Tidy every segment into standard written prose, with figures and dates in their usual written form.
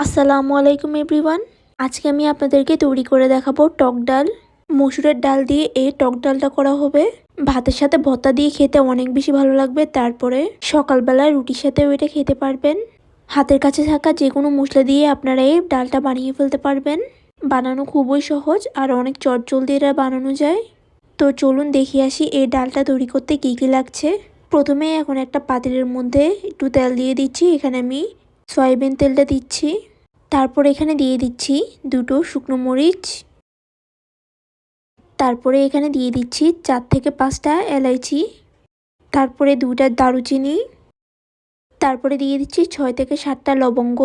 আসসালামু আলাইকুম এভরিওয়ান। আজকে আমি আপনাদেরকে তৈরি করে দেখাবো টক ডাল। মসুরের ডাল দিয়ে এই টক ডালটা করা হবে। ভাতের সাথে ভর্তা দিয়ে খেতে অনেক বেশি ভালো লাগবে। তারপরে সকালবেলায় রুটির সাথেও এটা খেতে পারবেন। হাতের কাছে থাকা যে কোনো মশলা দিয়ে আপনারা এই ডালটা বানিয়ে ফেলতে পারবেন। বানানো খুবই সহজ আর অনেক চটজলদি এটা বানানো যায়। তো চলুন দেখে আসি এই ডালটা তৈরি করতে কী কী লাগছে। প্রথমে এখন একটা পাতিলের মধ্যে একটু তেল দিয়ে দিচ্ছি। এখানে আমি সয়াবিন তেলটা দিচ্ছি। তারপর এখানে দিয়ে দিচ্ছি দুটো শুকনো মরিচ। তারপরে এখানে দিয়ে দিচ্ছি 4 থেকে 5টা এলাইচি। তারপরে 2টা দারুচিনি। তারপরে দিয়ে দিচ্ছি 6 থেকে 7টা লবঙ্গ।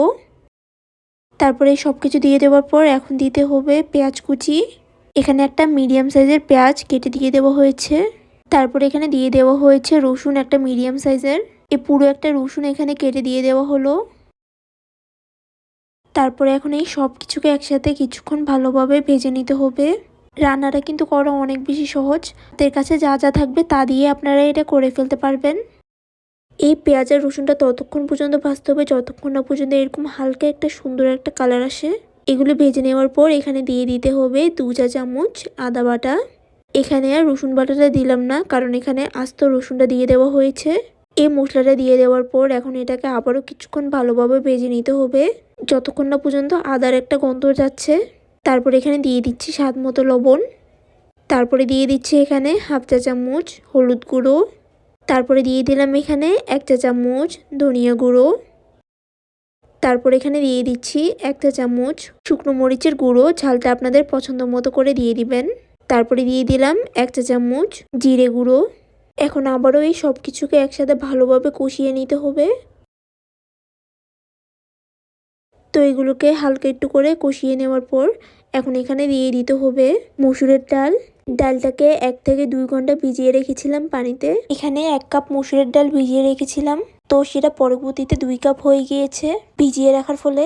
তারপরে সব কিছু দিয়ে দেওয়ার পর এখন দিতে হবে পেঁয়াজ কুচি। এখানে একটা মিডিয়াম সাইজের পেঁয়াজ কেটে দিয়ে দেওয়া হয়েছে। তারপরে এখানে দিয়ে দেওয়া হয়েছে রসুন একটা মিডিয়াম সাইজের। পুরো একটা রসুন এখানে কেটে দিয়ে দেওয়া হলো। তারপরে এখন এই সব কিছুকে একসাথে কিছুক্ষণ ভালোভাবে ভেজে নিতে হবে। রান্নাটা কিন্তু করা অনেক বেশি সহজ। হাতের কাছে যা যা থাকবে তা দিয়ে আপনারা এটা করে ফেলতে পারবেন। এই পেঁয়াজ আর রসুনটা ততক্ষণ পর্যন্ত ভাজতে হবে যতক্ষণ না পর্যন্ত এরকম হালকা একটা সুন্দর একটা কালার আসে। এগুলো ভেজে নেওয়ার পর এখানে দিয়ে দিতে হবে 2 চা চামচ আদা বাটা। এখানে আর রসুন বাটাটা দিলাম না, কারণ এখানে আস্ত রসুনটা দিয়ে দেওয়া হয়েছে। এই মশলাটা দিয়ে দেওয়ার পর এখন এটাকে আবারও কিছুক্ষণ ভালোভাবে ভেজে নিতে হবে যতক্ষণ না পর্যন্ত আদার একটা গন্ধ যাচ্ছে। তারপর এখানে দিয়ে দিচ্ছি স্বাদ মতো লবণ। তারপরে দিয়ে দিচ্ছি এখানে 1/2 চা চামচ হলুদ গুঁড়ো। তারপরে দিয়ে দিলাম এখানে 1 চা চামচ ধনিয়া গুঁড়ো। তারপর এখানে দিয়ে দিচ্ছি 1 চা চামচ শুকনো মরিচের গুঁড়ো। ঝালটা আপনাদের পছন্দ মতো করে দিয়ে দিবেন। তারপরে দিয়ে দিলাম 1 চা চামচ জিরে গুঁড়ো। এখন আবারও এই সব কিছুকে একসাথে ভালোভাবে কষিয়ে নিতে হবে। তো এগুলোকে হালকা একটু করে কষিয়ে নেওয়ার পর এখন এখানে দিয়ে দিতে হবে মসুরের ডাল। ডালটাকে 1 থেকে 2 ঘন্টা ভিজিয়ে রেখেছিলাম পানিতে। এখানে 1 কাপ মসুরের ডাল ভিজিয়ে রেখেছিলাম, তো সেটা পরবর্তীতে 2 কাপ হয়ে গিয়েছে ভিজিয়ে রাখার ফলে।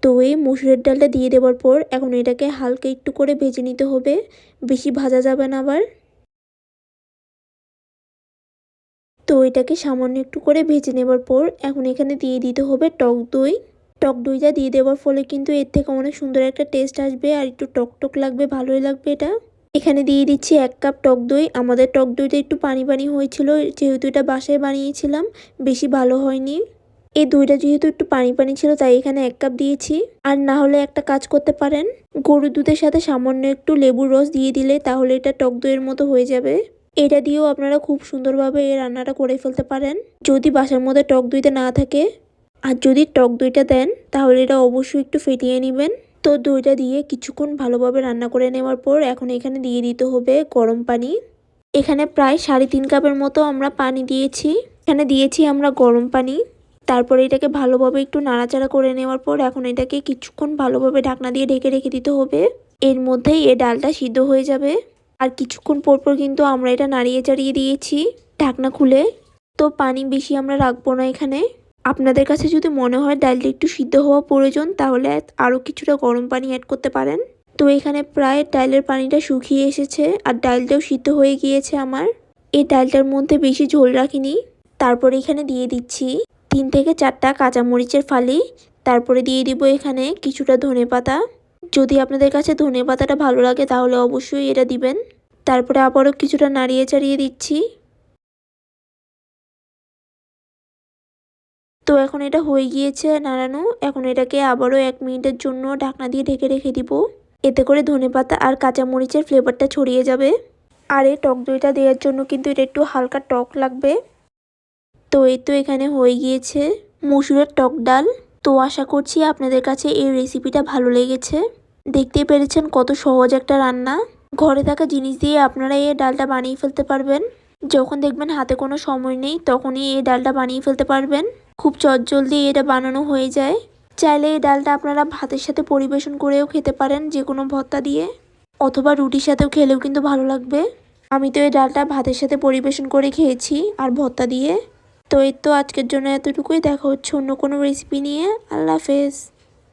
তো এই মসুরের ডালটা দিয়ে দেওয়ার পর এখন এটাকে হালকা একটু করে ভেজে নিতে হবে, বেশি ভাজা যাবে না আবার। তো এটাকে সামান্য একটু করে ভেজে নেওয়ার পর এখন এখানে দিয়ে দিতে হবে টক দই। টক দইটা দিয়ে দেওয়ার ফলে কিন্তু এর থেকে অনেক সুন্দর একটা টেস্ট আসবে আর একটু টক টক লাগবে, ভালোই লাগবে এটা। এখানে দিয়ে দিচ্ছি 1 কাপ টক দই। আমাদের টক দইটা একটু পানি পানি হয়েছিল, যেহেতু এটা বাসায় বানিয়েছিলাম, বেশি ভালো হয়নি। এই দইটা যেহেতু একটু পানি পানি ছিল তাই এখানে 1 কাপ দিয়েছি। আর না হলে একটা কাজ করতে পারেন, গরুর দুধের সাথে সামান্য একটু লেবুর রস দিয়ে দিলে তাহলে এটা টক দইয়ের মতো হয়ে যাবে। এটা দিয়েও আপনারা খুব সুন্দরভাবে এই রান্নাটা করে ফেলতে পারেন যদি বাসার মধ্যে টক দইটা না থাকে। আর যদি টক দইটা দেন তাহলে এটা অবশ্যই একটু ফেটিয়ে নেবেন। তো দইটা দিয়ে কিছুক্ষণ ভালোভাবে রান্না করে নেওয়ার পর এখন এখানে দিয়ে দিতে হবে গরম পানি। এখানে প্রায় 3.5 কাপের মতো আমরা পানি দিয়েছি। এখানে দিয়েছি আমরা গরম পানি। তারপরে এটাকে ভালোভাবে একটু নাড়াচাড়া করে নেওয়ার পর এখন এটাকে কিছুক্ষণ ভালোভাবে ঢাকনা দিয়ে ঢেকে রেখে দিতে হবে। এর মধ্যেই এই ডালটা সিদ্ধ হয়ে যাবে। আর কিছুক্ষণ পরপর কিন্তু আমরা এটা নাড়িয়ে চাড়িয়ে দিয়েছি ঢাকনা খুলে। তো পানি বেশি আমরা রাখবো না এখানে। আপনাদের কাছে যদি মনে হয় ডালটা একটু সিদ্ধ হওয়া প্রয়োজন তাহলে আরও কিছুটা গরম পানি অ্যাড করতে পারেন। তো এখানে প্রায় ডালের পানিটা শুকিয়ে এসেছে আর ডালটাও সিদ্ধ হয়ে গিয়েছে আমার। এই ডালটার মধ্যে বেশি ঝোল রাখিনি। তারপরে এখানে দিয়ে দিচ্ছি 3 থেকে 4টা কাঁচামরিচের ফালি। তারপরে দিয়ে দিব এখানে কিছুটা ধনেপাতা। যদি আপনাদের কাছে ধনেপাতাটা ভালো লাগে তাহলে অবশ্যই এটা দিবেন। তারপরে আবারও কিছুটা নাড়িয়ে চাড়িয়ে দিচ্ছি। তো এখন এটা হয়ে গিয়েছে নাড়ানো। এখন এটাকে আবারও 1 মিনিটের জন্য ঢাকনা দিয়ে ঢেকে রেখে দিব। এতে করে ধনেপাতা আর কাঁচামরিচের ফ্লেভারটা ছড়িয়ে যাবে। আর এই টক দইটা দেওয়ার জন্য কিন্তু এটা একটু হালকা টক লাগবে। তো এই তো এখানে হয়ে গিয়েছে মসুরের টক ডাল। তো আশা করছি আপনাদের কাছে এই রেসিপিটা ভালো লেগেছে। দেখতেই পেরেছেন কত সহজ একটা রান্না। ঘরে থাকা জিনিস দিয়ে আপনারা এই ডালটা বানিয়ে ফেলতে পারবেন। যখন দেখবেন হাতে কোনো সময় নেই তখনই এই ডালটা বানিয়ে ফেলতে পারবেন। খুব চটজলদি এটা বানানো হয়ে যায়। চাইলে এই ডালটা আপনারা ভাতের সাথে পরিবেশন করেও খেতে পারেন, যে কোনো ভর্তা দিয়ে, অথবা রুটির সাথেও খেলেও কিন্তু ভালো লাগবে। আমি তো এই ডালটা ভাতের সাথে পরিবেশন করে খেয়েছি আর ভর্তা দিয়ে। তো এই তো আজকের জন্য এতটুকুই। দেখা হচ্ছে অন্য কোনো রেসিপি নিয়ে। আল্লাহ হাফেজ।